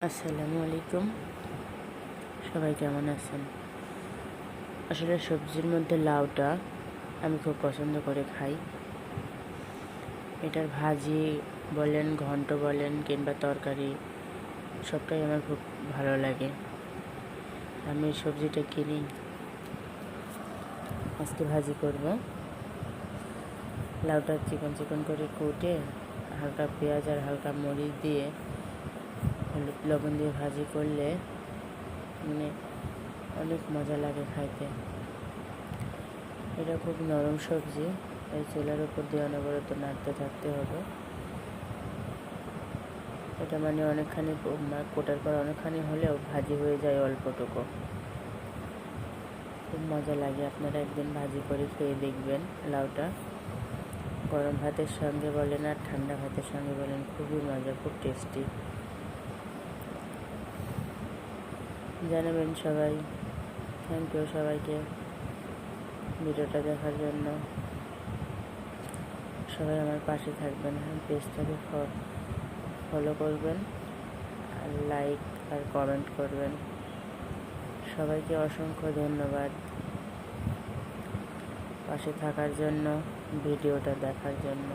আসসালামু আলাইকুম। সবাই কেমন আছেন? আসলে সবজির মধ্যে লাউটা আমি খুব পছন্দ করে খাই। এটার ভাজি বলেন, ঘন্ট বলেন কিংবা তরকারি, সবটাই আমার খুব ভালো লাগে। আমি সবজিটা কিনি, আজকে ভাজি করব। লাউটা চিকন চিকন করে কুটে হালকা পেঁয়াজ আর হালকা মরিচ দিয়ে হলুদ লবণ দিয়ে ভাজি করলে মানে অনেক মজা লাগে খাইতে। এটা খুব নরম সবজি, এই চুলার উপর দিয়ে অনবরত নাড়তে থাকতে হবে। এটা অনেকখানি কোটার পর অনেকখানি হলেও ভাজি হয়ে যায় অল্পটুকু। খুব মজা লাগে, আপনারা একদিন ভাজি করে খেয়ে দেখবেন। লাউটা গরম ভাতের সঙ্গে বলেন আর ঠান্ডা ভাতের সঙ্গে বলেন, খুবই মজা, খুব টেস্টি। জানাবেন সবাই। থ্যাংক ইউ সবাইকে ভিডিওটা দেখার জন্য। সবাই আমার পাশে থাকবেন, পেজটাকে ফলো করবেন আর লাইক আর কমেন্ট করবেন। সবাইকে অসংখ্য ধন্যবাদ পাশে থাকার জন্য, ভিডিওটা দেখার জন্য।